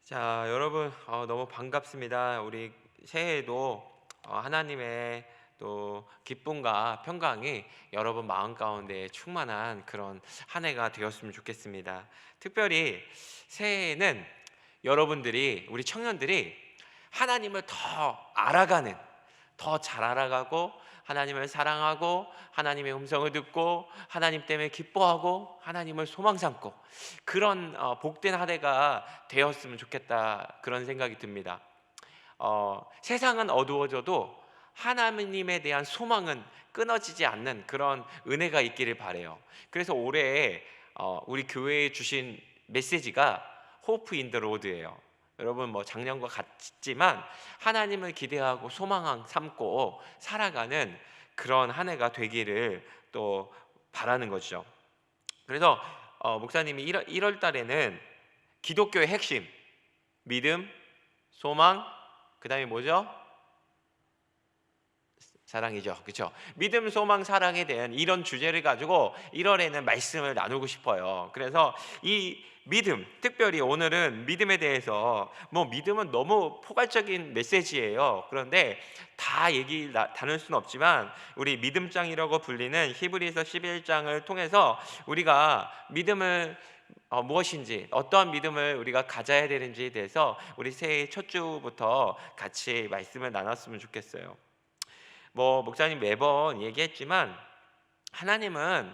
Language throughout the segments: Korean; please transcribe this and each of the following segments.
자, 여러분, 너무 반갑습니다. 우리 새해에도 하나님의 또 기쁨과 평강이 여러분 마음 가운데 충만한 그런 한 해가 되었으면 좋겠습니다. 특별히 새해에는 여러분들이, 우리 청년들이 하나님을 더 알아가는, 더 잘 알아가고 하나님을 사랑하고 하나님의 음성을 듣고 하나님 때문에 기뻐하고 하나님을 소망 삼고 그런 복된 한 해가 되었으면 좋겠다, 그런 생각이 듭니다. 세상은 어두워져도 하나님에 대한 소망은 끊어지지 않는 그런 은혜가 있기를 바래요. 그래서 올해 우리 교회에 주신 메시지가 호프 인 더 로드예요. 여러분, 뭐 작년과 같지만 하나님을 기대하고 소망 삼고 살아가는 그런 한 해가 되기를 또 바라는 거죠. 그래서 목사님이 1월 달에는 기독교의 핵심, 믿음, 소망, 그 다음에 뭐죠? 사랑이죠. 그렇죠? 믿음, 소망, 사랑에 대한 이런 주제를 가지고 1월에는 말씀을 나누고 싶어요. 그래서 이 믿음, 특별히 오늘은 믿음에 대해서, 뭐 믿음은 너무 포괄적인 메시지예요. 그런데 다 다룰 수는 없지만 우리 믿음장이라고 불리는 히브리서 11장을 통해서 우리가 믿음을 무엇인지, 어떠한 믿음을 우리가 가져야 되는지에 대해서 우리 새해 첫 주부터 같이 말씀을 나눴으면 좋겠어요. 뭐 목사님 매번 얘기했지만 하나님은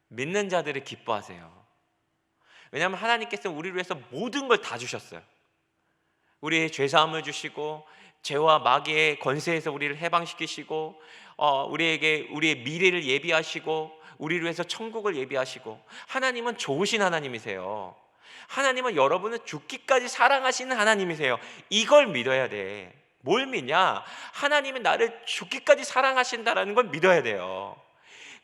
믿는 자들을 기뻐하세요. 왜냐하면 하나님께서 우리를 위해서 모든 걸 다 주셨어요. 우리의 죄사함을 주시고 죄와 마귀의 권세에서 우리를 해방시키시고 우리에게 우리의 미래를 예비하시고 우리를 위해서 천국을 예비하시고, 하나님은 좋으신 하나님이세요. 하나님은 여러분을 죽기까지 사랑하시는 하나님이세요. 이걸 믿어야 돼. 뭘 믿냐? 하나님이 나를 죽기까지 사랑하신다라는 걸 믿어야 돼요.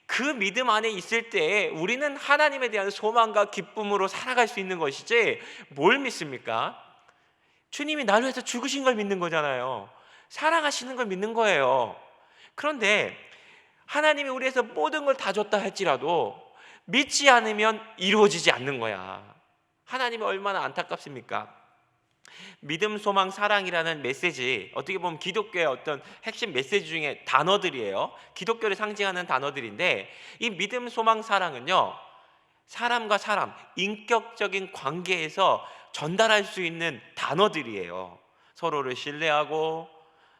그 믿음 안에 있을 때 우리는 하나님에 대한 소망과 기쁨으로 살아갈 수 있는 것이지, 뭘 믿습니까? 주님이 나를 위해서 죽으신 걸 믿는 거잖아요. 사랑하시는 걸 믿는 거예요. 그런데 하나님이 우리 위해서 모든 걸 다 줬다 할지라도 믿지 않으면 이루어지지 않는 거야. 하나님이 얼마나 안타깝습니까? 믿음, 소망, 사랑이라는 메시지, 어떻게 보면 기독교의 어떤 핵심 메시지 중에 단어들이에요. 기독교를 상징하는 단어들인데, 이 믿음, 소망, 사랑은요, 사람과 사람, 인격적인 관계에서 전달할 수 있는 단어들이에요. 서로를 신뢰하고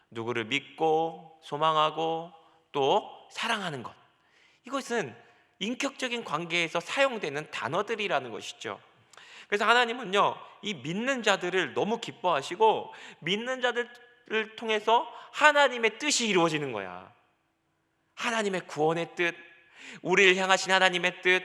누구를 믿고 소망하고 또 사랑하는 것, 이것은 인격적인 관계에서 사용되는 단어들이라는 것이죠. 그래서 하나님은요, 이 믿는 자들을 너무 기뻐하시고 믿는 자들을 통해서 하나님의 뜻이 이루어지는 거야. 하나님의 구원의 뜻, 우리를 향하신 하나님의 뜻,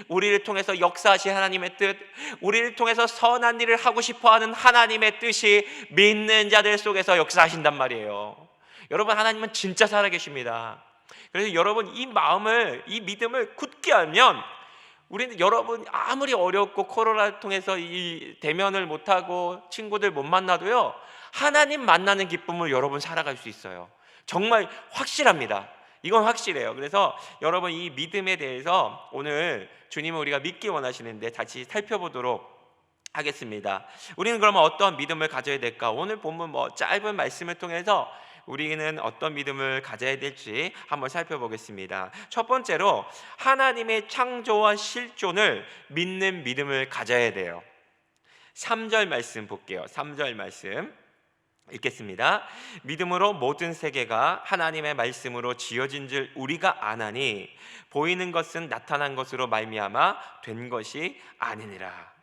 우리를 통해서 역사하신 하나님의 뜻, 우리를 통해서 선한 일을 하고 싶어하는 하나님의 뜻이 믿는 자들 속에서 역사하신단 말이에요. 여러분, 하나님은 진짜 살아계십니다. 그래서 여러분, 이 마음을, 이 믿음을 굳게 알면, 우리는 여러분 아무리 어렵고 코로나를 통해서 이 대면을 못하고 친구들 못 만나도요, 하나님 만나는 기쁨을 여러분 살아갈 수 있어요. 정말 확실합니다. 이건 확실해요. 그래서 여러분, 이 믿음에 대해서 오늘 주님은 우리가 믿기 원하시는데 다시 살펴보도록 하겠습니다. 우리는 그러면 어떤 믿음을 가져야 될까? 오늘 본문 짧은 말씀을 통해서 우리는 어떤 믿음을 가져야 될지 한번 살펴보겠습니다. 첫 번째로, 하나님의 창조와 실존을 믿는 믿음을 가져야 돼요. 3절 말씀 볼게요. 3절 말씀 읽겠습니다. 믿음으로 모든 세계가 하나님의 말씀으로 지어진 줄 우리가 아나니 보이는 것은 나타난 것으로 말미암아 된 것이 아니니라.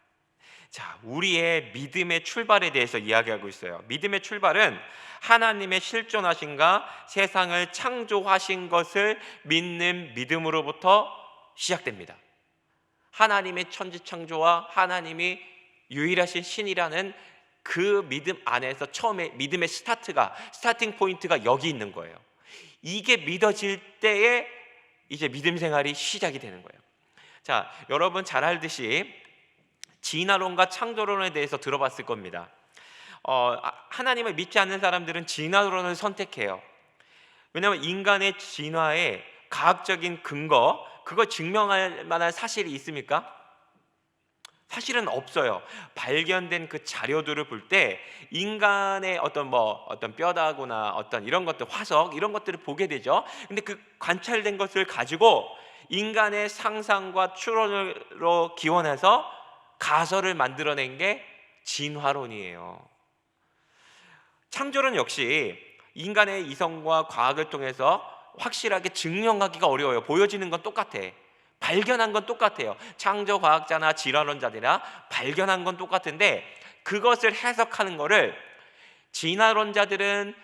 자, 우리의 믿음의 출발에 대해서 이야기하고 있어요. 믿음의 출발은 하나님의 실존하신가 세상을 창조하신 것을 믿는 믿음으로부터 시작됩니다. 하나님의 천지창조와 하나님이 유일하신 신이라는 그 믿음 안에서 처음에 믿음의 스타팅 포인트가 여기 있는 거예요. 이게 믿어질 때에 이제 믿음 생활이 시작이 되는 거예요. 자, 여러분 잘 알듯이 진화론과 창조론에 대해서 들어봤을 겁니다. 하나님을 믿지 않는 사람들은 진화론을 선택해요. 왜냐하면 인간의 진화에 과학적인 근거, 그걸 증명할 만한 사실이 있습니까? 사실은 없어요. 발견된 그 자료들을 볼 때 인간의 어떤 뼈다구나 어떤 이런 것들, 화석 이런 것들을 보게 되죠. 근데 그 관찰된 것을 가지고 인간의 상상과 추론으로 기원해서 가설을 만들어낸 게 진화론이에요. 창조론 역시 인간의 이성과 과학을 통해서 확실하게 증명하기가 어려워요. 보여지는 건 똑같아. 발견한 건 똑같아요. 창조과학자나 진화론자들이나 발견한 건 똑같은데 그것을 해석하는 거를 진화론자들은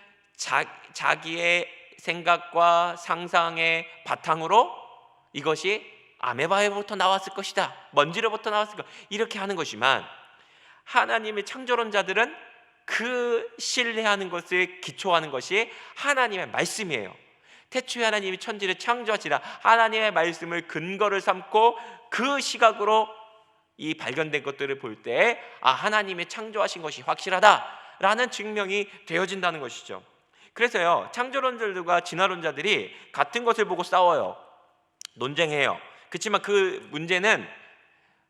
자기의 생각과 상상의 바탕으로 이것이 아메바에부터 나왔을 것이다, 먼지로부터 나왔을 것이다, 이렇게 하는 것이지만 하나님의 창조론자들은 그 신뢰하는 것을 기초하는 것이 하나님의 말씀이에요. 태초에 하나님이 천지를 창조하시라 하나님의 말씀을 근거를 삼고 그 시각으로 이 발견된 것들을 볼 때 하나님의 창조하신 것이 확실하다라는 증명이 되어진다는 것이죠. 그래서요, 창조론자들과 진화론자들이 같은 것을 보고 싸워요. 논쟁해요. 그렇지만 그 문제는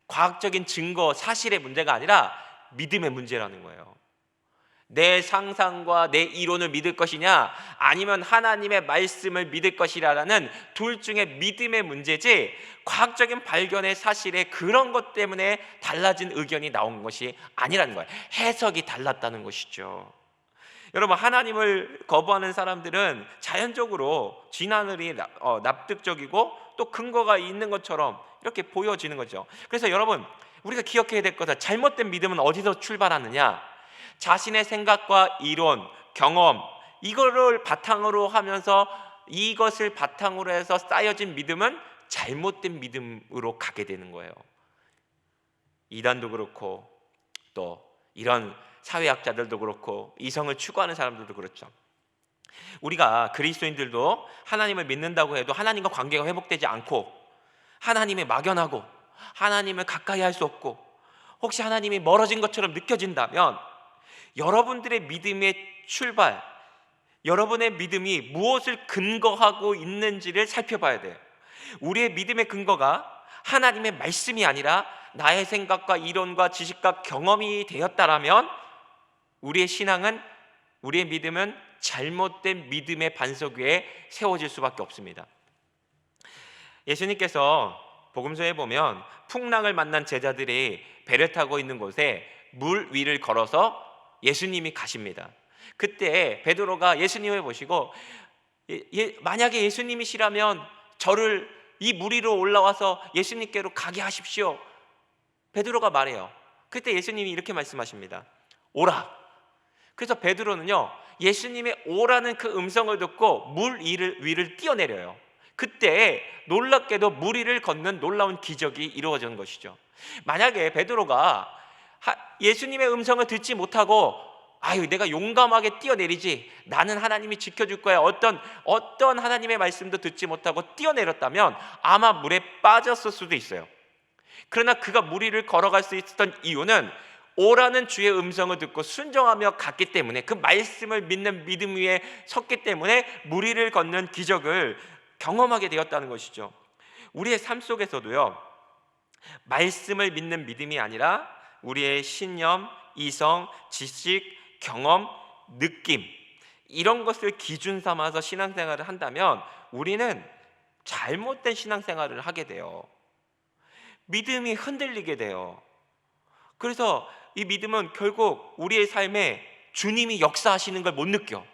과학적인 증거, 사실의 문제가 아니라 믿음의 문제라는 거예요. 내 상상과 내 이론을 믿을 것이냐 아니면 하나님의 말씀을 믿을 것이라는 둘 중에 믿음의 문제지 과학적인 발견의 사실에 그런 것 때문에 달라진 의견이 나온 것이 아니라는 거예요. 해석이 달랐다는 것이죠. 여러분, 하나님을 거부하는 사람들은 자연적으로 진화론이 납득적이고 또 근거가 있는 것처럼 이렇게 보여지는 거죠. 그래서 여러분, 우리가 기억해야 될 것은 잘못된 믿음은 어디서 출발하느냐? 자신의 생각과 이론, 경험 이거를 바탕으로 하면서 이것을 바탕으로 해서 쌓여진 믿음은 잘못된 믿음으로 가게 되는 거예요. 이단도 그렇고 또 이런 사회학자들도 그렇고 이성을 추구하는 사람들도 그렇죠. 우리가 그리스도인들도 하나님을 믿는다고 해도 하나님과 관계가 회복되지 않고 하나님이 막연하고 하나님을 가까이 할 수 없고 혹시 하나님이 멀어진 것처럼 느껴진다면 여러분들의 믿음의 출발, 여러분의 믿음이 무엇을 근거하고 있는지를 살펴봐야 돼요. 우리의 믿음의 근거가 하나님의 말씀이 아니라 나의 생각과 이론과 지식과 경험이 되었다라면 우리의 신앙은, 우리의 믿음은 잘못된 믿음의 반석 위에 세워질 수밖에 없습니다. 예수님께서 복음서에 보면 풍랑을 만난 제자들이 배를 타고 있는 곳에 물 위를 걸어서 예수님이 가십니다. 그때 베드로가 예수님을 보시고 만약에 예수님이시라면 저를 이 물 위로 올라와서 예수님께로 가게 하십시오. 베드로가 말해요. 그때 예수님이 이렇게 말씀하십니다. 오라. 그래서 베드로는요, 예수님의 오라는 그 음성을 듣고 물 위를 뛰어내려요. 그때 놀랍게도 물 위를 걷는 놀라운 기적이 이루어진 것이죠. 만약에 베드로가 예수님의 음성을 듣지 못하고 내가 용감하게 뛰어내리지, 나는 하나님이 지켜줄 거야, 어떤 하나님의 말씀도 듣지 못하고 뛰어내렸다면 아마 물에 빠졌을 수도 있어요. 그러나 그가 물 위를 걸어갈 수 있었던 이유는 오라는 주의 음성을 듣고 순종하며 갔기 때문에, 그 말씀을 믿는 믿음 위에 섰기 때문에 물 위를 걷는 기적을 경험하게 되었다는 것이죠. 우리의 삶 속에서도요, 말씀을 믿는 믿음이 아니라 우리의 신념, 이성, 지식, 경험, 느낌 이런 것을 기준 삼아서 신앙생활을 한다면 우리는 잘못된 신앙생활을 하게 돼요. 믿음이 흔들리게 돼요. 그래서 이 믿음은 결국 우리의 삶에 주님이 역사하시는 걸 못 느껴.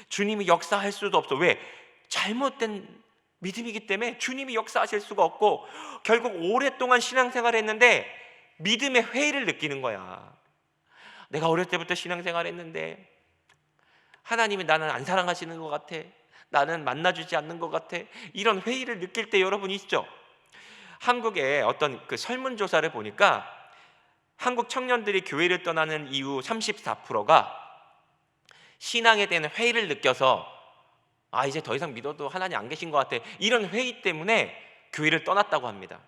주님이 역사할 수도 없어. 왜? 잘못된 믿음이기 때문에 주님이 역사하실 수가 없고 결국 오랫동안 신앙생활을 했는데 믿음의 회의를 느끼는 거야. 내가 어릴 때부터 신앙생활을 했는데 하나님이 나는 안 사랑하시는 것 같아, 나는 만나주지 않는 것 같아, 이런 회의를 느낄 때 여러분 있죠? 한국의 어떤 그 설문조사를 보니까 한국 청년들이 교회를 떠나는 이유 34%가 신앙에 대한 회의를 느껴서 이제 더 이상 믿어도 하나님 안 계신 것 같아, 이런 회의 때문에 교회를 떠났다고 합니다.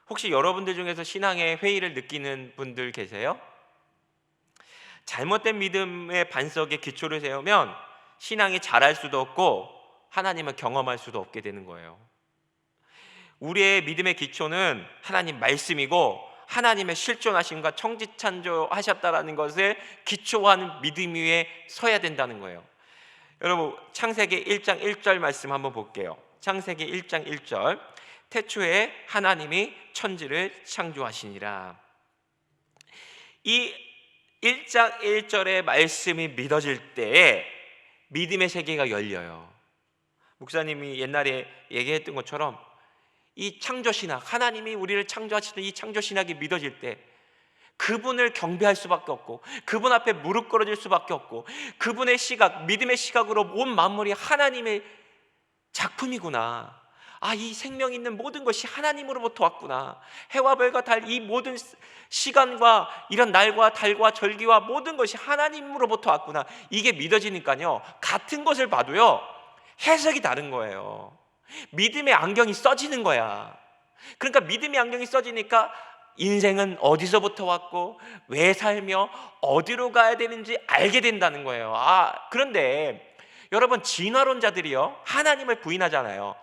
혹시 여러분들 중에서 신앙의 회의를 느끼는 분들 계세요? 잘못된 믿음의 반석에 기초를 세우면 신앙이 자랄 수도 없고 하나님을 경험할 수도 없게 되는 거예요. 우리의 믿음의 기초는 하나님 말씀이고 하나님의 실존하심과 천지창조하셨다라는 것을 기초한 믿음 위에 서야 된다는 거예요. 여러분, 창세기 1장 1절 말씀 한번 볼게요. 창세기 1장 1절, 태초에 하나님이 천지를 창조하시니라. 이 1장 1절의 말씀이 믿어질 때에 믿음의 세계가 열려요. 목사님이 옛날에 얘기했던 것처럼 이 창조신학, 하나님이 우리를 창조하시는 이 창조신학이 믿어질 때 그분을 경배할 수밖에 없고, 그분 앞에 무릎 꿇어질 수밖에 없고, 그분의 시각, 믿음의 시각으로 온 만물이 하나님의 작품이구나, 이 생명 있는 모든 것이 하나님으로부터 왔구나, 해와 별과 달, 이 모든 시간과 이런 날과 달과 절기와 모든 것이 하나님으로부터 왔구나, 이게 믿어지니까요, 같은 것을 봐도요 해석이 다른 거예요. 믿음의 안경이 써지는 거야. 그러니까 믿음의 안경이 써지니까 인생은 어디서부터 왔고 왜 살며 어디로 가야 되는지 알게 된다는 거예요. 그런데 여러분, 진화론자들이요 하나님을 부인하잖아요.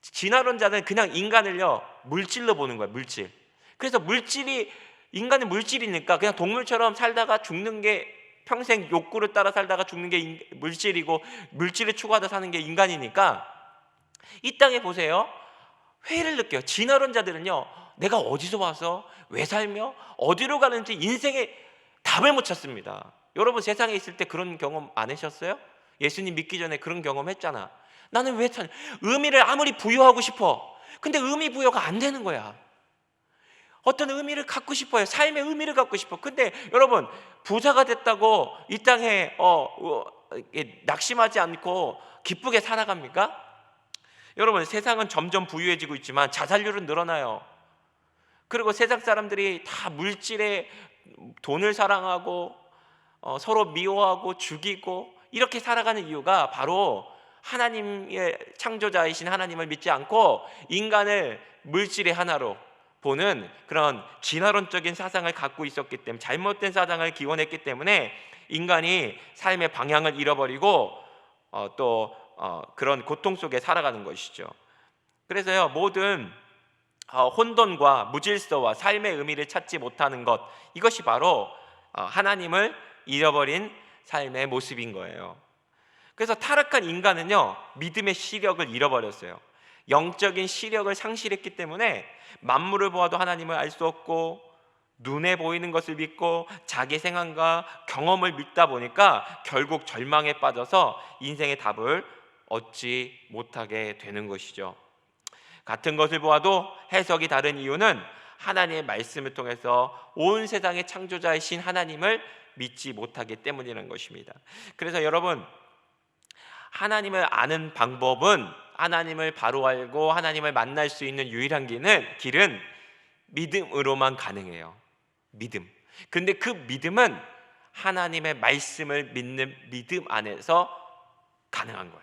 진화론자는 그냥 인간을요 물질로 보는 거예요. 물질. 그래서 인간은 물질이니까 그냥 동물처럼 살다가 죽는 게, 평생 욕구를 따라 살다가 죽는 게 물질이고, 물질을 추구하다 사는 게 인간이니까, 이 땅에 보세요, 회의를 느껴요. 진화론자들은요 내가 어디서 와서 왜 살며 어디로 가는지 인생의 답을 못 찾습니다. 여러분, 세상에 있을 때 그런 경험 안 하셨어요? 예수님 믿기 전에 그런 경험 했잖아. 나는 왜 사냐? 의미를 아무리 부여하고 싶어. 근데 의미 부여가 안 되는 거야. 어떤 의미를 갖고 싶어요. 삶의 의미를 갖고 싶어. 근데 여러분, 부자가 됐다고 이 땅에 낙심하지 않고 기쁘게 살아갑니까? 여러분, 세상은 점점 부유해지고 있지만 자살률은 늘어나요. 그리고 세상 사람들이 다 물질에 돈을 사랑하고 서로 미워하고 죽이고 이렇게 살아가는 이유가 바로 하나님의 창조자이신 하나님을 믿지 않고 인간을 물질의 하나로 보는 그런 진화론적인 사상을 갖고 있었기 때문에, 잘못된 사상을 기원했기 때문에 인간이 삶의 방향을 잃어버리고 그런 고통 속에 살아가는 것이죠. 그래서요, 모든 혼돈과 무질서와 삶의 의미를 찾지 못하는 것, 이것이 바로 하나님을 잃어버린 삶의 모습인 거예요. 그래서 타락한 인간은요 믿음의 시력을 잃어버렸어요. 영적인 시력을 상실했기 때문에 만물을 보아도 하나님을 알 수 없고, 눈에 보이는 것을 믿고 자기 생각과 경험을 믿다 보니까 결국 절망에 빠져서 인생의 답을 얻지 못하게 되는 것이죠. 같은 것을 보아도 해석이 다른 이유는 하나님의 말씀을 통해서 온 세상의 창조자이신 하나님을 믿지 못하기 때문이라는 것입니다. 그래서 여러분, 하나님을 아는 방법은, 하나님을 바로 알고 하나님을 만날 수 있는 유일한 길은 믿음으로만 가능해요. 믿음. 근데 그 믿음은 하나님의 말씀을 믿는 믿음 안에서 가능한 거예요.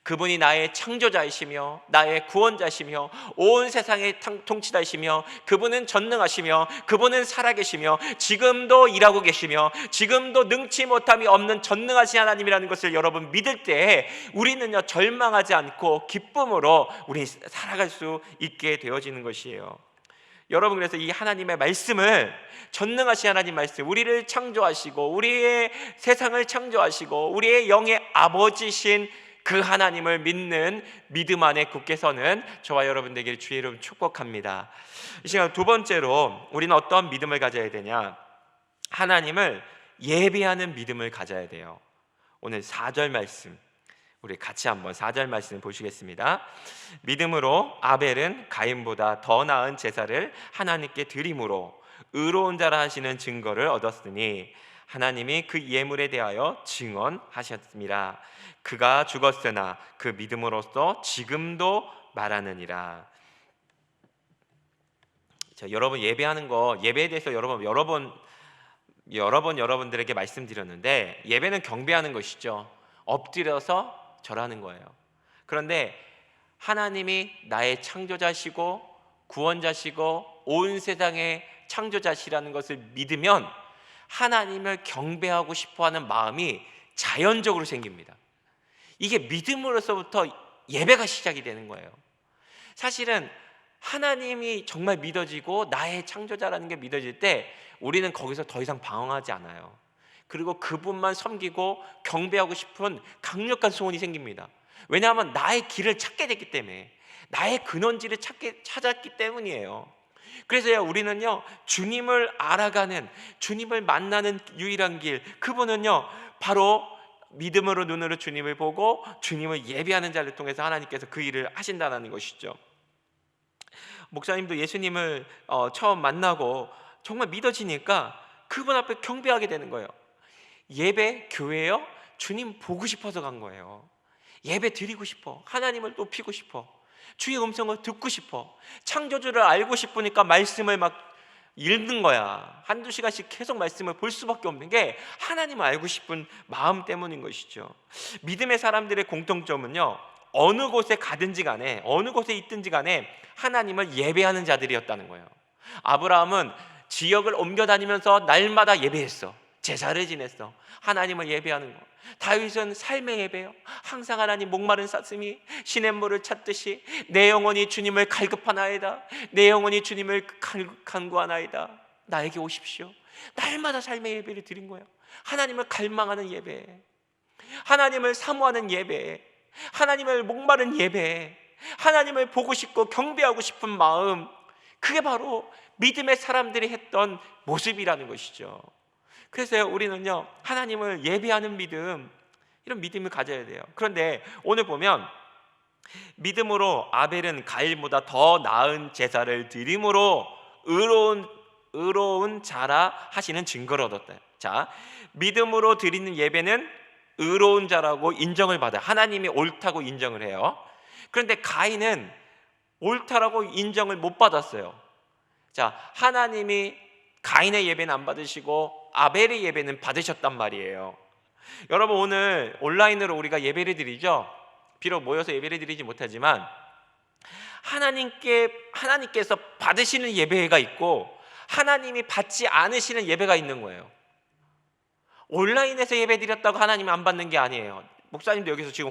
그분이 나의 창조자이시며 나의 구원자시며 온 세상의 통치자이시며, 그분은 전능하시며 그분은 살아계시며 지금도 일하고 계시며 지금도 능치 못함이 없는 전능하신 하나님이라는 것을 여러분 믿을 때 우리는요 절망하지 않고 기쁨으로 우리 살아갈 수 있게 되어지는 것이에요. 여러분, 그래서 이 하나님의 말씀을, 전능하신 하나님 말씀, 우리를 창조하시고 우리의 세상을 창조하시고 우리의 영의 아버지신 그 하나님을 믿는 믿음 안에 굳게 서는 저와 여러분 되기를 주의 이름 축복합니다. 이 시간 두 번째로 우리는 어떤 믿음을 가져야 되냐? 하나님을 예배하는 믿음을 가져야 돼요. 오늘 4절 말씀, 우리 같이 한번 4절 말씀 보시겠습니다. 믿음으로 아벨은 가인보다 더 나은 제사를 하나님께 드림으로 의로운 자라 하시는 증거를 얻었으니 하나님이 그 예물에 대하여 증언하셨습니다. 그가 죽었으나 그 믿음으로써 지금도 말하느니라. 자, 여러분, 예배하는 거, 예배에 대해서 여러 번 여러분들에게 말씀드렸는데, 예배는 경배하는 것이죠. 엎드려서 절하는 거예요. 그런데 하나님이 나의 창조자시고 구원자시고 온 세상의 창조자시라는 것을 믿으면 하나님을 경배하고 싶어하는 마음이 자연적으로 생깁니다. 이게 믿음으로서부터 예배가 시작이 되는 거예요. 사실은 하나님이 정말 믿어지고 나의 창조자라는 게 믿어질 때 우리는 거기서 더 이상 방황하지 않아요. 그리고 그분만 섬기고 경배하고 싶은 강력한 소원이 생깁니다. 왜냐하면 나의 길을 찾게 됐기 때문에, 나의 근원지를 찾았기 때문이에요. 그래서요, 우리는요, 주님을 알아가는, 주님을 만나는 유일한 길, 그분은요 바로 믿음으로 눈으로 주님을 보고 주님을 예배하는 자를 통해서 하나님께서 그 일을 하신다는 것이죠. 목사님도 예수님을 처음 만나고 정말 믿어지니까 그분 앞에 경배하게 되는 거예요. 예배, 교회요? 주님 보고 싶어서 간 거예요. 예배 드리고 싶어, 하나님을 높이고 싶어, 주의 음성을 듣고 싶어, 창조주를 알고 싶으니까 말씀을 막 읽는 거야. 한두 시간씩 계속 말씀을 볼 수밖에 없는 게 하나님을 알고 싶은 마음 때문인 것이죠. 믿음의 사람들의 공통점은요, 어느 곳에 가든지 간에, 어느 곳에 있든지 간에 하나님을 예배하는 자들이었다는 거예요. 아브라함은 지역을 옮겨 다니면서 날마다 예배했어. 제사를 지냈어. 하나님을 예배하는 거. 다윗은 삶의 예배요. 항상 하나님 목마른 사슴이 시냇물을 찾듯이 내 영혼이 주님을 갈급하나이다. 내 영혼이 주님을 간구하나이다. 나에게 오십시오. 날마다 삶의 예배를 드린 거예요. 하나님을 갈망하는 예배, 하나님을 사모하는 예배, 하나님을 목마른 예배, 하나님을 보고 싶고 경배하고 싶은 마음, 그게 바로 믿음의 사람들이 했던 모습이라는 것이죠. 그래서 우리는요, 하나님을 예배하는 믿음, 이런 믿음을 가져야 돼요. 그런데 오늘 보면 믿음으로 아벨은 가일보다 더 나은 제사를 드림으로 의로운 자라 하시는 증거를 얻었다. 자, 믿음으로 드리는 예배는 의로운 자라고 인정을 받아요. 하나님이 옳다고 인정을 해요. 그런데 가인은 옳다라고 인정을 못 받았어요. 자, 하나님이 가인의 예배는 안 받으시고 아벨의 예배는 받으셨단 말이에요. 여러분, 오늘 온라인으로 우리가 예배를 드리죠. 비록 모여서 예배를 드리지 못하지만 하나님께서 받으시는 예배가 있고 하나님이 받지 않으시는 예배가 있는 거예요. 온라인에서 예배 드렸다고 하나님이 안 받는 게 아니에요. 목사님도 여기서 지금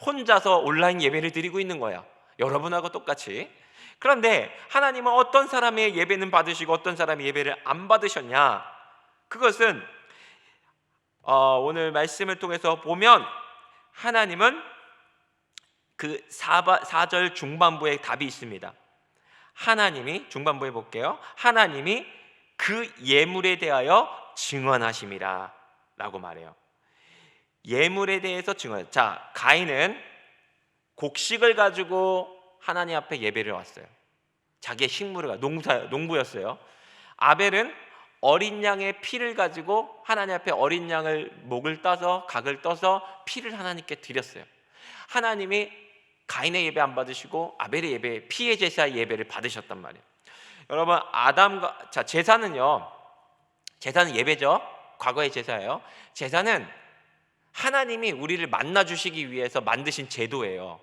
혼자서 온라인 예배를 드리고 있는 거야. 여러분하고 똑같이. 그런데 하나님은 어떤 사람의 예배는 받으시고 어떤 사람의 예배를 안 받으셨냐? 그것은 오늘 말씀을 통해서 보면 하나님은 그 4절 중반부에 답이 있습니다. 하나님이, 중반부에 볼게요. 하나님이 그 예물에 대하여 증언하심이라 라고 말해요. 예물에 대해서 증언. 자, 가인은 곡식을 가지고 하나님 앞에 예배를 왔어요. 자기의 식물을, 농부였어요. 아벨은 어린 양의 피를 가지고 하나님 앞에 어린 양을 목을 따서 각을 떠서 피를 하나님께 드렸어요. 하나님이 가인의 예배 안 받으시고 아벨의 예배, 피의 제사의 예배를 받으셨단 말이에요. 여러분, 제사는 예배죠. 과거의 제사예요. 제사는 하나님이 우리를 만나 주시기 위해서 만드신 제도예요.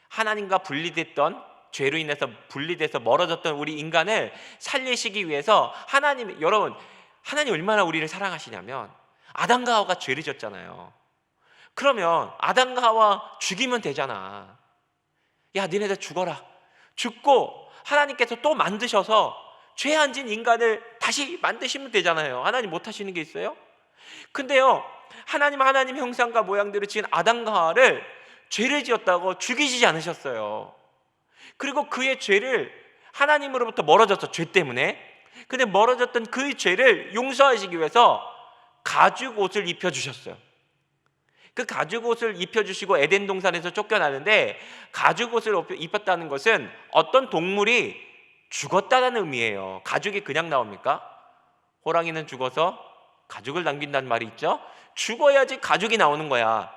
하나님과 죄로 인해서 분리돼서 멀어졌던 우리 인간을 살리시기 위해서 여러분, 하나님 얼마나 우리를 사랑하시냐면 아담과 하와가 죄를 졌잖아요. 그러면 아담과 하와 죽이면 되잖아. 야, 니네들 죽어라. 죽고 하나님께서 또 만드셔서 죄 안 진 인간을 다시 만드시면 되잖아요. 하나님 못 하시는 게 있어요? 근데요, 하나님 형상과 모양대로 지은 아담과 하와를 죄를 지었다고 죽이지 않으셨어요. 그리고 그의 죄를 하나님으로부터 멀어졌어, 죄 때문에. 근데 멀어졌던 그 죄를 용서하시기 위해서 가죽 옷을 입혀주셨어요. 그 가죽 옷을 입혀주시고 에덴 동산에서 쫓겨나는데, 가죽 옷을 입혔다는 것은 어떤 동물이 죽었다는 의미예요. 가죽이 그냥 나옵니까? 호랑이는 죽어서 가죽을 남긴다는 말이 있죠. 죽어야지 가죽이 나오는 거야.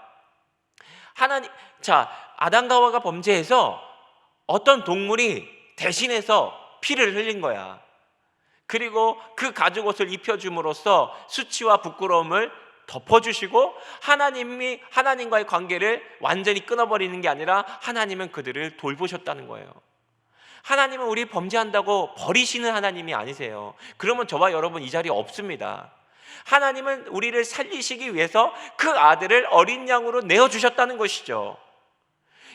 아담과 하와가 범죄해서 어떤 동물이 대신해서 피를 흘린 거야. 그리고 그 가죽 옷을 입혀줌으로써 수치와 부끄러움을 덮어주시고 하나님과의 관계를 완전히 끊어버리는 게 아니라 하나님은 그들을 돌보셨다는 거예요. 하나님은 우리 범죄한다고 버리시는 하나님이 아니세요. 그러면 저와 여러분 이 자리에 없습니다. 하나님은 우리를 살리시기 위해서 그 아들을 어린 양으로 내어주셨다는 것이죠.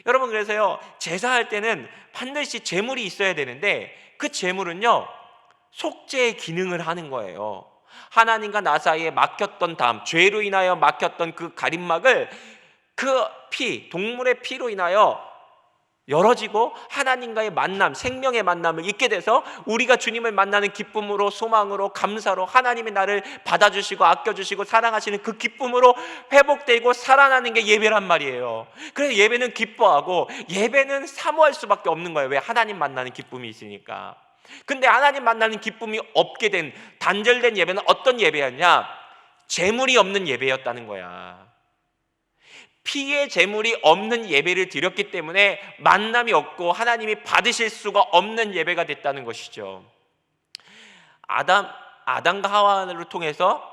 여러분, 그래서요, 제사할 때는 반드시 제물이 있어야 되는데 그 제물은요, 속죄의 기능을 하는 거예요. 하나님과 나 사이에 막혔던 담, 죄로 인하여 막혔던 그 가림막을 그 피, 동물의 피로 인하여 열어지고 하나님과의 만남, 생명의 만남을 잊게 돼서 우리가 주님을 만나는 기쁨으로, 소망으로, 감사로 하나님이 나를 받아주시고 아껴주시고 사랑하시는 그 기쁨으로 회복되고 살아나는 게 예배란 말이에요. 그래서 예배는 기뻐하고 예배는 사모할 수밖에 없는 거예요. 왜? 하나님 만나는 기쁨이 있으니까. 근데 하나님 만나는 기쁨이 없게 된, 단절된 예배는 어떤 예배였냐? 재물이 없는 예배였다는 거야. 피의 제물이 없는 예배를 드렸기 때문에 만남이 없고 하나님이 받으실 수가 없는 예배가 됐다는 것이죠. 아담과 하와를 통해서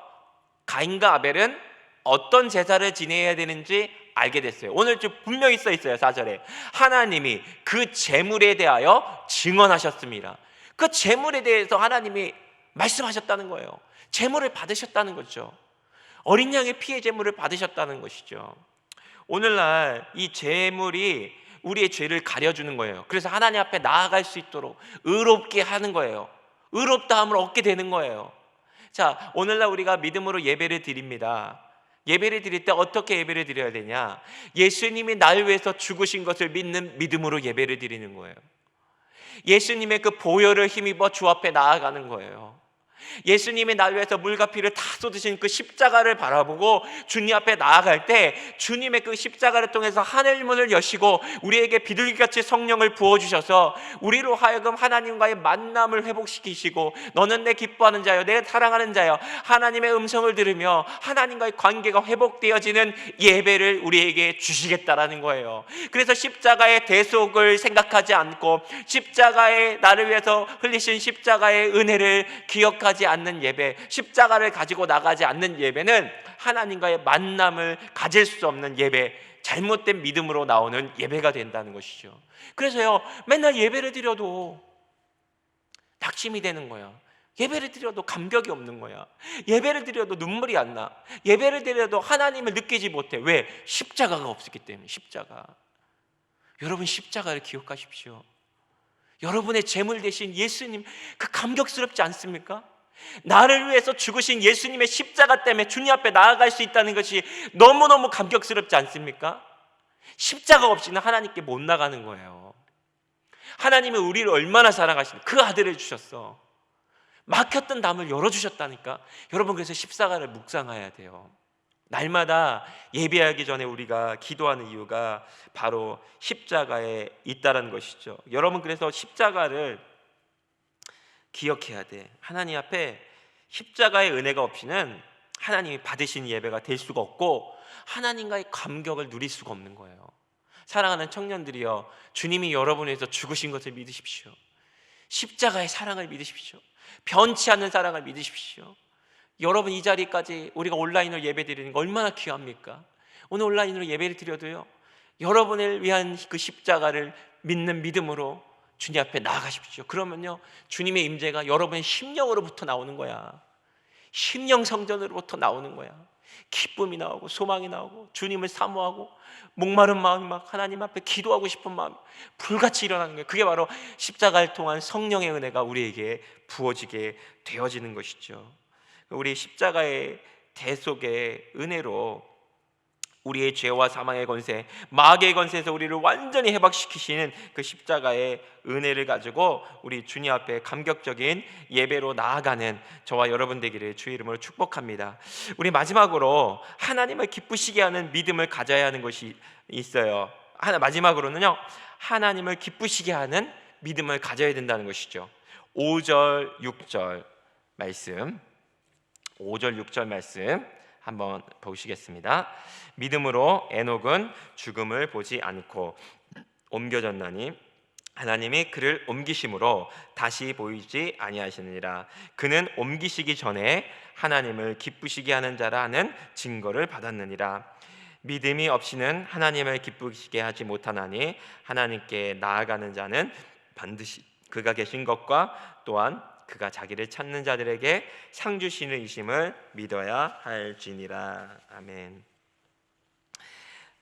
가인과 아벨은 어떤 제사를 지내야 되는지 알게 됐어요. 오늘 좀 분명히 써 있어요. 4절에 하나님이 그 제물에 대하여 증언하셨습니다. 그 제물에 대해서 하나님이 말씀하셨다는 거예요. 제물을 받으셨다는 거죠. 어린 양의 피의 제물을 받으셨다는 것이죠. 오늘날 이 제물이 우리의 죄를 가려주는 거예요. 그래서 하나님 앞에 나아갈 수 있도록 의롭게 하는 거예요. 의롭다함을 얻게 되는 거예요. 자, 오늘날 우리가 믿음으로 예배를 드립니다. 예배를 드릴 때 어떻게 예배를 드려야 되냐? 예수님이 날 위해서 죽으신 것을 믿는 믿음으로 예배를 드리는 거예요. 예수님의 그 보혈을 힘입어 주 앞에 나아가는 거예요. 예수님이 날 위해서 물과 피를 다 쏟으신 그 십자가를 바라보고 주님 앞에 나아갈 때 주님의 그 십자가를 통해서 하늘문을 여시고 우리에게 비둘기같이 성령을 부어주셔서 우리로 하여금 하나님과의 만남을 회복시키시고 너는 내 기뻐하는 자요, 내 사랑하는 자요, 하나님의 음성을 들으며 하나님과의 관계가 회복되어지는 예배를 우리에게 주시겠다라는 거예요. 그래서 십자가의 대속을 생각하지 않고 십자가의 나를 위해서 흘리신 십자가의 은혜를 기억하지 않는 예배, 십자가를 가지고 나가지 않는 예배는 하나님과의 만남을 가질 수 없는 예배, 잘못된 믿음으로 나오는 예배가 된다는 것이죠. 그래서요, 맨날 예배를 드려도 낙심이 되는 거야. 예배를 드려도 감격이 없는 거야. 예배를 드려도 눈물이 안 나. 예배를 드려도 하나님을 느끼지 못해. 왜? 십자가가 없었기 때문에. 십자가. 여러분, 십자가를 기억하십시오. 여러분의 제물 되신 예수님, 그 감격스럽지 않습니까? 나를 위해서 죽으신 예수님의 십자가 때문에 주님 앞에 나아갈 수 있다는 것이 너무너무 감격스럽지 않습니까? 십자가 없이는 하나님께 못 나가는 거예요. 하나님은 우리를 얼마나 사랑하시는, 그 아들을 주셨어. 막혔던 담을 열어주셨다니까. 여러분, 그래서 십자가를 묵상해야 돼요. 날마다 예배하기 전에 우리가 기도하는 이유가 바로 십자가에 있다는 것이죠. 여러분, 그래서 십자가를 기억해야 돼. 하나님 앞에 십자가의 은혜가 없이는 하나님이 받으신 예배가 될 수가 없고 하나님과의 감격을 누릴 수가 없는 거예요. 사랑하는 청년들이여, 주님이 여러분을 위해서 죽으신 것을 믿으십시오. 십자가의 사랑을 믿으십시오. 변치 않는 사랑을 믿으십시오. 여러분, 이 자리까지 우리가 온라인으로 예배 드리는 거 얼마나 귀합니까? 오늘 온라인으로 예배를 드려도요, 여러분을 위한 그 십자가를 믿는 믿음으로 주님 앞에 나아가십시오. 그러면요, 주님의 임재가 여러분의 심령으로부터 나오는 거야. 심령 성전으로부터 나오는 거야. 기쁨이 나오고 소망이 나오고 주님을 사모하고 목마른 마음이 막 하나님 앞에 기도하고 싶은 마음이 불같이 일어나는 거예요. 그게 바로 십자가를 통한 성령의 은혜가 우리에게 부어지게 되어지는 것이죠. 우리 십자가의 대속의 은혜로 우리의 죄와 사망의 권세, 마귀의 권세에서 우리를 완전히 해방시키시는 그 십자가의 은혜를 가지고 우리 주님 앞에 감격적인 예배로 나아가는 저와 여러분 되기를 주의 이름으로 축복합니다. 우리 마지막으로 하나님을 기쁘시게 하는 믿음을 가져야 하는 것이 있어요. 마지막으로는요, 하나님을 기쁘시게 하는 믿음을 가져야 된다는 것이죠. 5절 6절 말씀, 5절 6절 말씀 한번 보시겠습니다. 믿음으로 에녹은 죽음을 보지 않고 옮겨졌나니 하나님이 그를 옮기심으로 다시 보이지 아니하시느니라. 그는 옮기시기 전에 하나님을 기쁘시게 하는 자라는 증거를 받았느니라. 믿음이 없이는 하나님을 기쁘시게 하지 못하나니 하나님께 나아가는 자는 반드시 그가 계신 것과 또한 그가 자기를 찾는 자들에게 상 주시는 이심을 믿어야 할지니라. 아멘.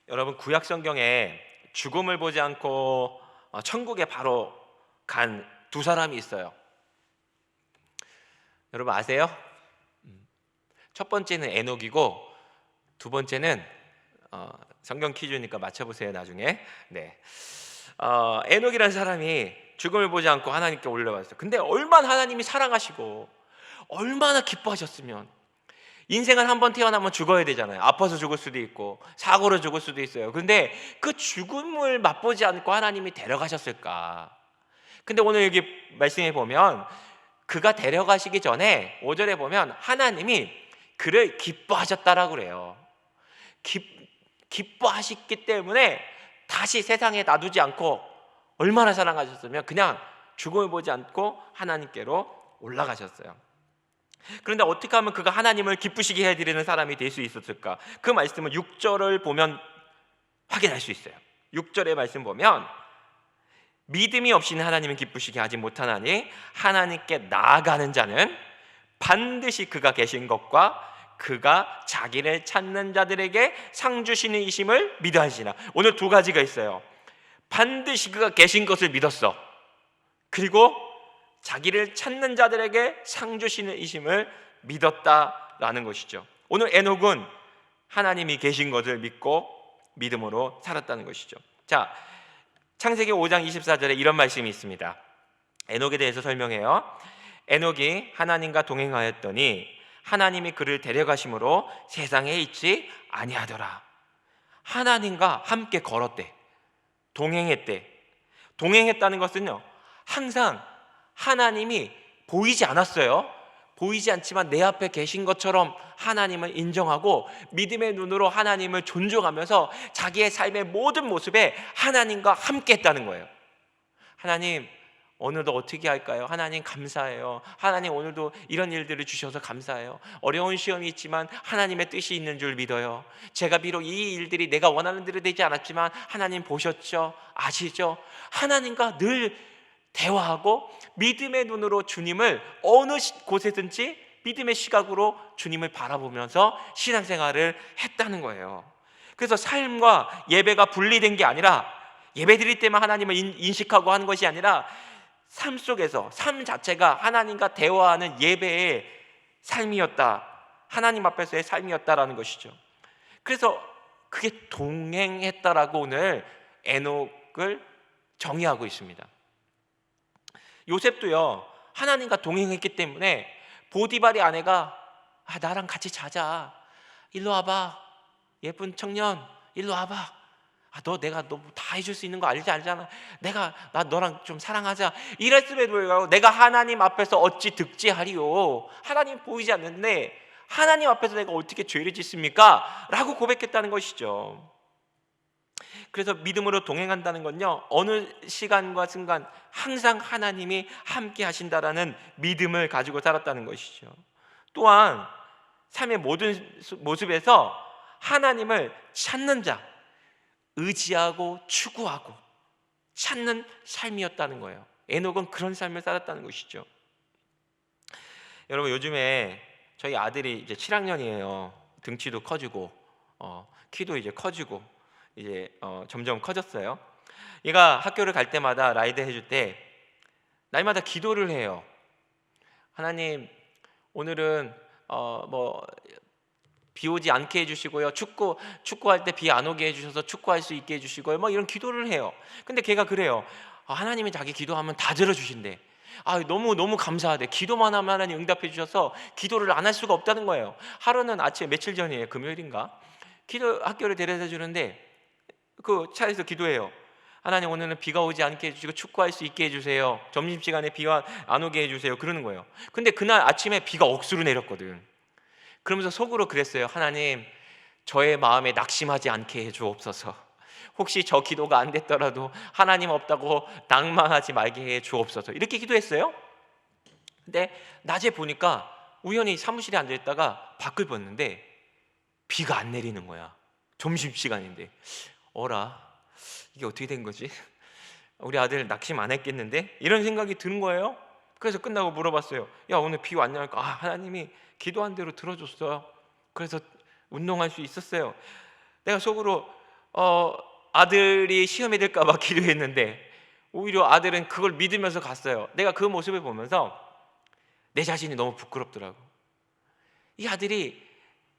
여러분, 구약 성경에 죽음을 보지 않고 천국에 바로 간 두 사람이 있어요. 여러분 아세요? 첫 번째는 에녹이고 두 번째는 성경 퀴즈니까 맞춰보세요 나중에. 네, 에녹이라는 사람이 죽음을 보지 않고 하나님께 올라왔어요. 근데 얼마나 하나님이 사랑하시고 얼마나 기뻐하셨으면. 인생은 한 번 태어나면 죽어야 되잖아요. 아파서 죽을 수도 있고 사고로 죽을 수도 있어요. 근데 그 죽음을 맛보지 않고 하나님이 데려가셨을까? 근데 오늘 여기 말씀해 보면 그가 데려가시기 전에 5절에 보면 하나님이 그를 기뻐하셨다라고 그래요. 기뻐하셨기 때문에 다시 세상에 놔두지 않고 얼마나 사랑하셨으면 그냥 죽음을 보지 않고 하나님께로 올라가셨어요. 그런데 어떻게 하면 그가 하나님을 기쁘시게 해드리는 사람이 될 수 있었을까? 그 말씀은 6절을 보면 확인할 수 있어요. 6절의 말씀 보면 믿음이 없이는 하나님을 기쁘시게 하지 못하나니 하나님께 나아가는 자는 반드시 그가 계신 것과 그가 자기를 찾는 자들에게 상 주시는 이심을 믿어야 하시나. 오늘 두 가지가 있어요. 반드시 그가 계신 것을 믿었어. 그리고 자기를 찾는 자들에게 상 주시는 이심을 믿었다라는 것이죠. 오늘 에녹은 하나님이 계신 것을 믿고 믿음으로 살았다는 것이죠. 자, 창세기 5장 24절에 이런 말씀이 있습니다. 에녹에 대해서 설명해요. 에녹이 하나님과 동행하였더니 하나님이 그를 데려가심으로 세상에 있지 아니하더라. 하나님과 함께 걸었대. 동행했대. 동행했다는 것은요, 항상 하나님이 보이지 않았어요. 보이지 않지만 내 앞에 계신 것처럼 하나님을 인정하고 믿음의 눈으로 하나님을 존중하면서 자기의 삶의 모든 모습에 하나님과 함께 했다는 거예요. 하나님 오늘도 어떻게 할까요? 하나님 감사해요. 하나님 오늘도 이런 일들을 주셔서 감사해요. 어려운 시험이 있지만 하나님의 뜻이 있는 줄 믿어요. 제가 비록 이 일들이 내가 원하는 대로 되지 않았지만 하나님 보셨죠? 아시죠? 하나님과 늘 대화하고 믿음의 눈으로 주님을 어느 곳에든지 믿음의 시각으로 주님을 바라보면서 신앙생활을 했다는 거예요. 그래서 삶과 예배가 분리된 게 아니라, 예배 드릴 때만 하나님을 인식하고 하는 것이 아니라 삶 속에서 삶 자체가 하나님과 대화하는 예배의 삶이었다. 하나님 앞에서의 삶이었다라는 것이죠. 그래서 그게 동행했다라고 오늘 에녹을 정의하고 있습니다. 요셉도요, 하나님과 동행했기 때문에 보디발의 아내가 나랑 같이 자자. 일로 와봐. 예쁜 청년, 일로 와봐. 내가 너 다 해줄 수 있는 거 알잖아. 나 너랑 좀 사랑하자. 이랬음에도 불구하고 내가 하나님 앞에서 어찌 득지하리요. 하나님 보이지 않는데 하나님 앞에서 내가 어떻게 죄를 짓습니까? 라고 고백했다는 것이죠. 그래서 믿음으로 동행한다는 건요, 어느 시간과 순간 항상 하나님이 함께 하신다라는 믿음을 가지고 살았다는 것이죠. 또한 삶의 모든 모습에서 하나님을 찾는 자, 의지하고 추구하고 찾는 삶이었다는 거예요. 에녹은 그런 삶을 살았다는 것이죠. 여러분, 요즘에 저희 아들이 이제 7학년이에요. 등치도 커지고 키도 이제 커지고 이제 점점 커졌어요. 얘가 학교를 갈 때마다 라이드 해줄 때 날마다 기도를 해요. 하나님, 오늘은 비 오지 않게 해주시고요. 축구할 때 비 안 오게 해주셔서 축구할 수 있게 해주시고요. 이런 기도를 해요. 근데 걔가 그래요. 하나님이 자기 기도하면 다 들어주신대. 너무 감사하대. 기도만 하면 하나님 응답해 주셔서 기도를 안 할 수가 없다는 거예요. 하루는 아침에, 며칠 전이에요. 금요일인가? 학교를 데려다 주는데 그 차에서 기도해요. 하나님, 오늘은 비가 오지 않게 해주시고 축구할 수 있게 해주세요. 점심시간에 비가 안 오게 해주세요. 그러는 거예요. 근데 그날 아침에 비가 억수로 내렸거든. 그러면서 속으로 그랬어요. 하나님, 저의 마음에 낙심하지 않게 해주옵소서. 혹시 저 기도가 안 됐더라도 하나님 없다고 낭만하지 말게 해주옵소서. 이렇게 기도했어요. 근데 낮에 보니까 우연히 사무실에 앉아있다가 밖을 봤는데 비가 안 내리는 거야. 점심시간인데. 어라, 이게 어떻게 된 거지? 우리 아들 낙심 안 했겠는데? 이런 생각이 드는 거예요. 그래서 끝나고 물어봤어요. 야, 오늘 비 왔냐니까 하나님이 기도한 대로 들어줬어요. 그래서 운동할 수 있었어요. 내가 속으로 아들이 시험에 들까 봐 기도했는데 오히려 아들은 그걸 믿으면서 갔어요. 내가 그 모습을 보면서 내 자신이 너무 부끄럽더라고. 이 아들이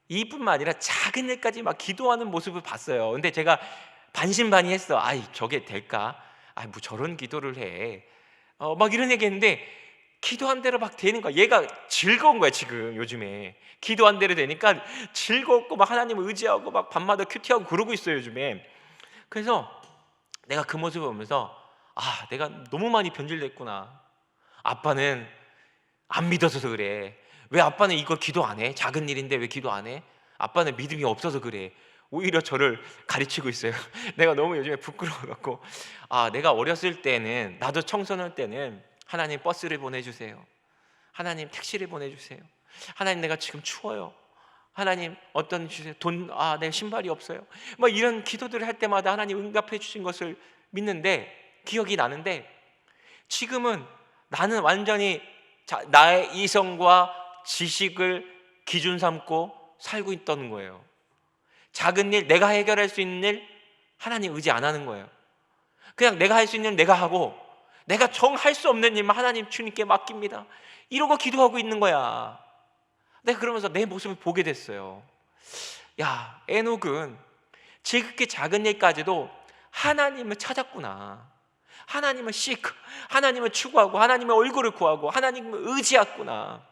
이뿐만 아니라 작은 일까지 막 기도하는 모습을 봤어요. 근데 제가 반신반의했어. 아이, 저게 될까? 아이, 뭐 저런 기도를 해. 막 이런 얘기했는데 기도한 대로 막 되는 거야. 얘가 즐거운 거야. 지금 요즘에 기도한 대로 되니까 즐겁고 막 하나님을 의지하고 막 밤마다 큐티하고 그러고 있어요, 요즘에. 그래서 내가 그 모습을 보면서 내가 너무 많이 변질됐구나. 아빠는 안 믿어서 그래. 왜 아빠는 이걸 기도 안 해? 작은 일인데 왜 기도 안 해? 아빠는 믿음이 없어서 그래. 오히려 저를 가르치고 있어요. 내가 너무 요즘에 부끄러워갖고 내가 어렸을 때는, 나도 청소년 때는 하나님 버스를 보내주세요. 하나님 택시를 보내주세요. 하나님 내가 지금 추워요. 하나님 어떤 주세요. 내 신발이 없어요. 막 이런 기도들을 할 때마다 하나님 응답해 주신 것을 믿는데, 기억이 나는데, 지금은 나는 완전히 나의 이성과 지식을 기준 삼고 살고 있던 거예요. 작은 일, 내가 해결할 수 있는 일 하나님 의지 안 하는 거예요. 그냥 내가 할 수 있는 일 내가 하고, 내가 정할 수 없는 일만 하나님 주님께 맡깁니다. 이러고 기도하고 있는 거야. 내가 그러면서 내 모습을 보게 됐어요. 야, 에녹은 지극히 작은 일까지도 하나님을 찾았구나. 하나님을 하나님을 추구하고 하나님의 얼굴을 구하고 하나님을 의지했구나.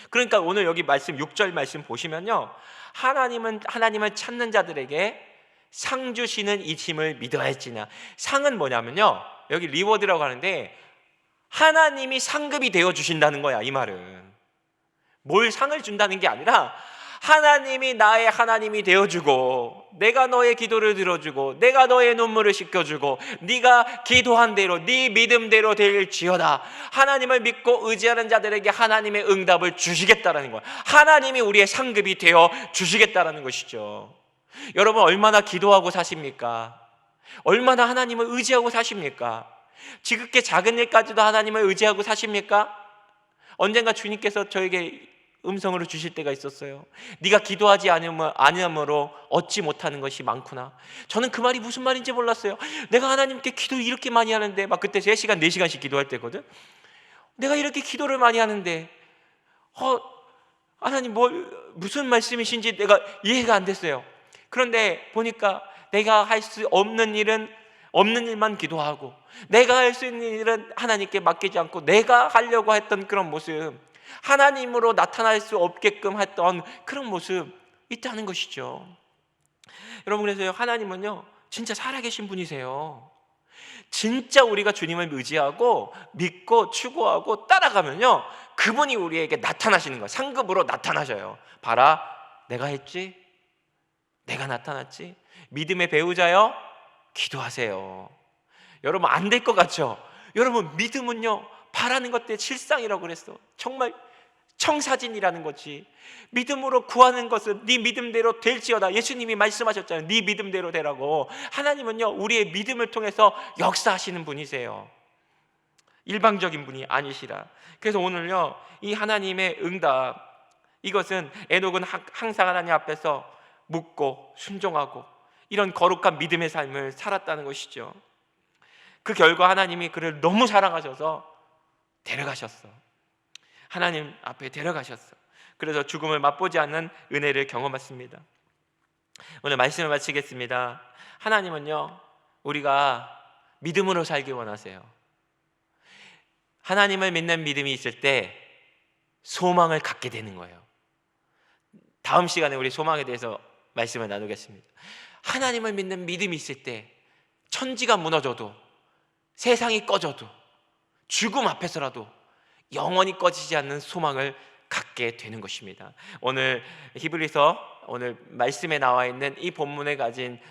그러니까 오늘 여기 말씀 6절 말씀 보시면요, 하나님을 찾는 자들에게 상 주시는 이심을 믿어야 할지나. 상은 뭐냐면요, 여기 리워드라고 하는데 하나님이 상급이 되어 주신다는 거야. 이 말은 뭘 상을 준다는 게 아니라 하나님이 나의 하나님이 되어주고, 내가 너의 기도를 들어주고, 내가 너의 눈물을 씻겨주고, 네가 기도한 대로 네 믿음대로 될지어다. 하나님을 믿고 의지하는 자들에게 하나님의 응답을 주시겠다라는 거야. 하나님이 우리의 상급이 되어 주시겠다라는 것이죠. 여러분, 얼마나 기도하고 사십니까? 얼마나 하나님을 의지하고 사십니까? 지극히 작은 일까지도 하나님을 의지하고 사십니까? 언젠가 주님께서 저에게 음성으로 주실 때가 있었어요. 네가 기도하지 않음으로 얻지 못하는 것이 많구나. 저는 그 말이 무슨 말인지 몰랐어요. 내가 하나님께 기도 이렇게 많이 하는데, 막 그때 3시간 4시간씩 기도할 때거든. 내가 이렇게 기도를 많이 하는데 하나님 무슨 말씀이신지 내가 이해가 안 됐어요. 그런데 보니까 내가 할 수 없는 일은 없는 일만 기도하고, 내가 할 수 있는 일은 하나님께 맡기지 않고 내가 하려고 했던 그런 모습, 하나님으로 나타날 수 없게끔 했던 그런 모습 있다는 것이죠. 여러분, 그래서 하나님은요 진짜 살아계신 분이세요. 진짜 우리가 주님을 의지하고 믿고 추구하고 따라가면요, 그분이 우리에게 나타나시는 거예요. 상급으로 나타나셔요. 봐라, 내가 했지? 내가 나타났지? 믿음의 배우자여, 기도하세요. 여러분, 안 될 것 같죠? 여러분, 믿음은요 바라는 것들의 실상이라고 그랬어. 정말 청사진이라는 거지. 믿음으로 구하는 것은 네 믿음대로 될지어다. 예수님이 말씀하셨잖아요. 네 믿음대로 되라고. 하나님은요 우리의 믿음을 통해서 역사하시는 분이세요. 일방적인 분이 아니시라. 그래서 오늘요 이 하나님의 응답, 이것은 에녹은 항상 하나님 앞에서 묻고 순종하고 이런 거룩한 믿음의 삶을 살았다는 것이죠. 그 결과 하나님이 그를 너무 사랑하셔서 데려가셨어. 하나님 앞에 데려가셨어. 그래서 죽음을 맛보지 않는 은혜를 경험했습니다. 오늘 말씀을 마치겠습니다. 하나님은요 우리가 믿음으로 살기 원하세요. 하나님을 믿는 믿음이 있을 때 소망을 갖게 되는 거예요. 다음 시간에 우리 소망에 대해서 말씀을 나누겠습니다. 하나님을 믿는 믿음이 있을 때 천지가 무너져도, 세상이 꺼져도, 죽음 앞에서라도 영원히 꺼지지 않는 소망을 갖게 되는 것입니다. 오늘 히브리서 오늘 말씀에 나와 있는 이 본문에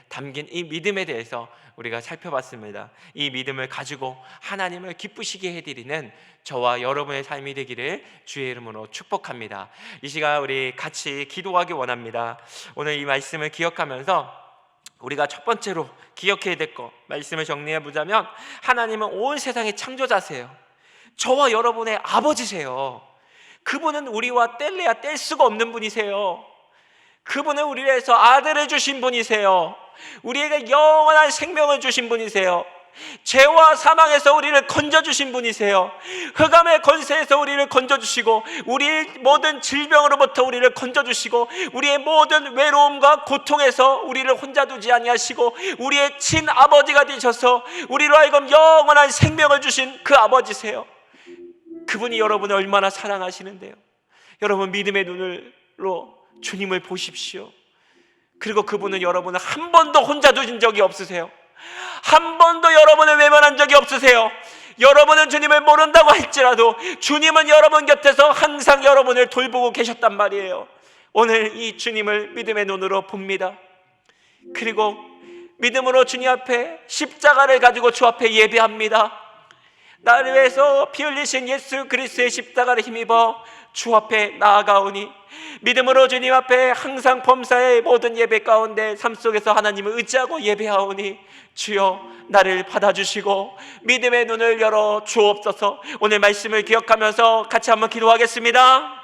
담긴 이 믿음에 대해서 우리가 살펴봤습니다. 이 믿음을 가지고 하나님을 기쁘시게 해드리는 저와 여러분의 삶이 되기를 주의 이름으로 축복합니다. 이 시간 우리 같이 기도하기 원합니다. 오늘 이 말씀을 기억하면서 우리가 첫 번째로 기억해야 될 것, 말씀을 정리해 보자면, 하나님은 온 세상의 창조자세요. 저와 여러분의 아버지세요. 그분은 우리와 뗄래야 뗄 수가 없는 분이세요. 그분은 우리를 위해서 아들을 주신 분이세요. 우리에게 영원한 생명을 주신 분이세요. 죄와 사망에서 우리를 건져주신 분이세요. 흑암의 권세에서 우리를 건져주시고, 우리의 모든 질병으로부터 우리를 건져주시고, 우리의 모든 외로움과 고통에서 우리를 혼자 두지 아니하시고, 우리의 친아버지가 되셔서 우리로 하여금 영원한 생명을 주신 그 아버지세요. 그분이 여러분을 얼마나 사랑하시는데요. 여러분, 믿음의 눈으로 주님을 보십시오. 그리고 그분은 여러분을 한 번도 혼자 두신 적이 없으세요. 한 번도 여러분을 외면한 적이 없으세요. 여러분은 주님을 모른다고 할지라도 주님은 여러분 곁에서 항상 여러분을 돌보고 계셨단 말이에요. 오늘 이 주님을 믿음의 눈으로 봅니다. 그리고 믿음으로 주님 앞에 십자가를 가지고 주 앞에 예배합니다. 나를 위해서 피 흘리신 예수 그리스도의 십자가를 힘입어 주 앞에 나아가오니, 믿음으로 주님 앞에 항상 범사의 모든 예배 가운데 삶 속에서 하나님을 의지하고 예배하오니, 주여 나를 받아주시고 믿음의 눈을 열어 주옵소서. 오늘 말씀을 기억하면서 같이 한번 기도하겠습니다.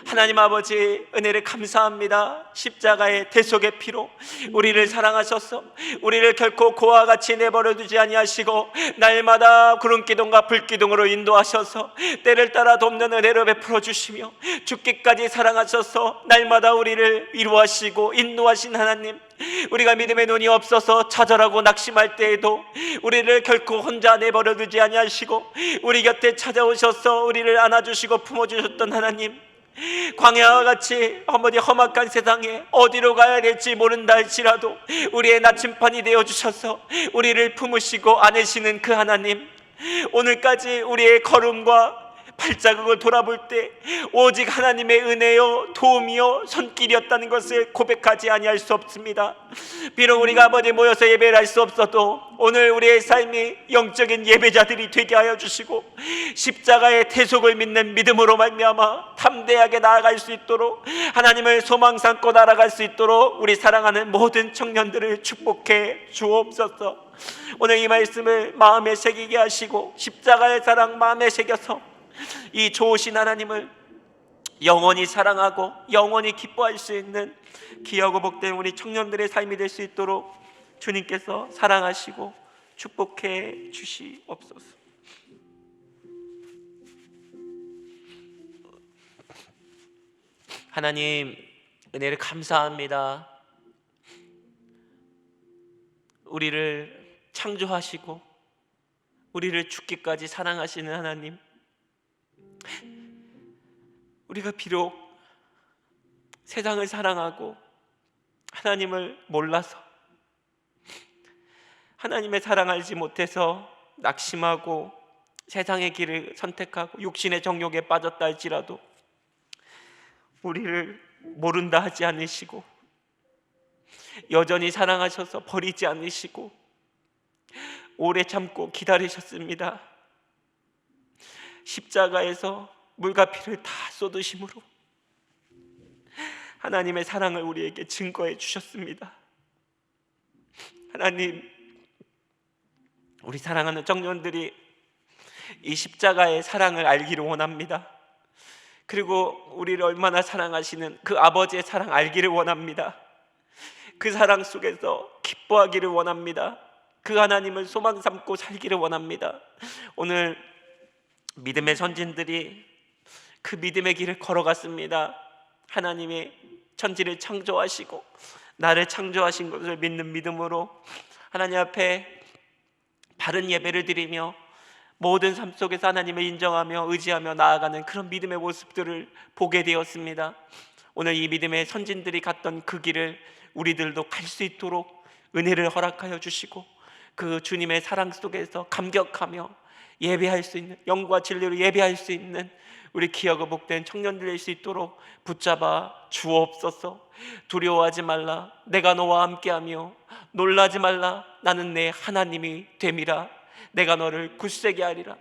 하나님 아버지, 은혜를 감사합니다. 십자가의 대속의 피로 우리를 사랑하셔서 우리를 결코 고와 같이 내버려 두지 아니하시고, 날마다 구름기둥과 불기둥으로 인도하셔서 때를 따라 돕는 은혜를 베풀어 주시며, 죽기까지 사랑하셔서 날마다 우리를 위로하시고 인도하신 하나님, 우리가 믿음의 눈이 없어서 좌절하고 낙심할 때에도 우리를 결코 혼자 내버려 두지 아니하시고 우리 곁에 찾아오셔서 우리를 안아주시고 품어주셨던 하나님, 광야와 같이 어머니 험악한 세상에 어디로 가야 될지 모른다 할지라도 우리의 나침반이 되어주셔서 우리를 품으시고 안으시는 그 하나님, 오늘까지 우리의 걸음과 발자국을 돌아볼 때 오직 하나님의 은혜요 도움이요 손길이었다는 것을 고백하지 아니할 수 없습니다. 비록 우리가 아버지 모여서 예배를 할 수 없어도 오늘 우리의 삶이 영적인 예배자들이 되게 하여 주시고, 십자가의 대속을 믿는 믿음으로 말미암아 담대하게 나아갈 수 있도록, 하나님을 소망 삼고 나아갈 수 있도록 우리 사랑하는 모든 청년들을 축복해 주옵소서. 오늘 이 말씀을 마음에 새기게 하시고 십자가의 사랑 마음에 새겨서 이 좋으신 하나님을 영원히 사랑하고 영원히 기뻐할 수 있는 귀하고 복된 우리 청년들의 삶이 될 수 있도록 주님께서 사랑하시고 축복해 주시옵소서. 하나님, 은혜를 감사합니다. 우리를 창조하시고 우리를 죽기까지 사랑하시는 하나님, 우리가 비록 세상을 사랑하고 하나님을 몰라서 하나님의 사랑 알지 못해서 낙심하고 세상의 길을 선택하고 육신의 정욕에 빠졌다 할지라도 우리를 모른다 하지 않으시고 여전히 사랑하셔서 버리지 않으시고 오래 참고 기다리셨습니다. 십자가에서 물과 피를 다 쏟으심으로 하나님의 사랑을 우리에게 증거해 주셨습니다. 하나님, 우리 사랑하는 청년들이 이 십자가의 사랑을 알기를 원합니다. 그리고 우리를 얼마나 사랑하시는 그 아버지의 사랑 알기를 원합니다. 그 사랑 속에서 기뻐하기를 원합니다. 그 하나님을 소망 삼고 살기를 원합니다. 오늘 믿음의 선진들이 그 믿음의 길을 걸어갔습니다. 하나님이 천지를 창조하시고 나를 창조하신 것을 믿는 믿음으로 하나님 앞에 바른 예배를 드리며 모든 삶 속에서 하나님을 인정하며 의지하며 나아가는 그런 믿음의 모습들을 보게 되었습니다. 오늘 이 믿음의 선진들이 갔던 그 길을 우리들도 갈 수 있도록 은혜를 허락하여 주시고, 그 주님의 사랑 속에서 감격하며 예배할 수 있는, 영과 진리로 예배할 수 있는 우리 귀하고 복된 청년들 될 수 있도록 붙잡아 주옵소서. 두려워하지 말라, 내가 너와 함께하며 놀라지 말라, 나는 내 하나님이 됨이라. 내가 너를 굳세게 하리라.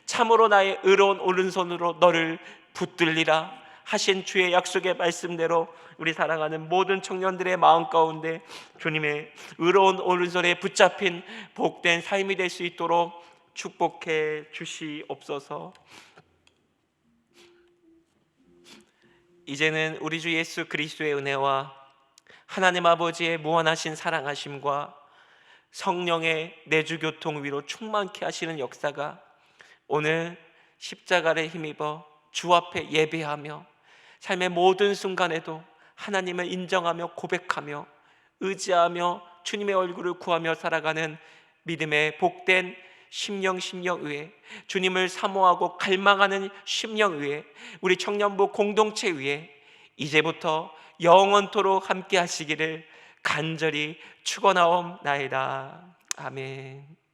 참으로 나의 의로운 오른손으로 너를 붙들리라 하신 주의 약속의 말씀대로 우리 사랑하는 모든 청년들의 마음 가운데 주님의 의로운 오른손에 붙잡힌 복된 삶이 될 수 있도록 축복해 주시옵소서. 이제는 우리 주 예수 그리스도의 은혜와 하나님 아버지의 무한하신 사랑하심과 성령의 내주교통 위로 충만케 하시는 역사가 오늘 십자가를 힘입어 주 앞에 예배하며 삶의 모든 순간에도 하나님을 인정하며 고백하며 의지하며 주님의 얼굴을 구하며 살아가는 믿음의 복된 심령 위에, 주님을 사모하고 갈망하는 심령 위에, 우리 청년부 공동체 위에 이제부터 영원토록 함께 하시기를 간절히 축원하옵나이다. 아멘.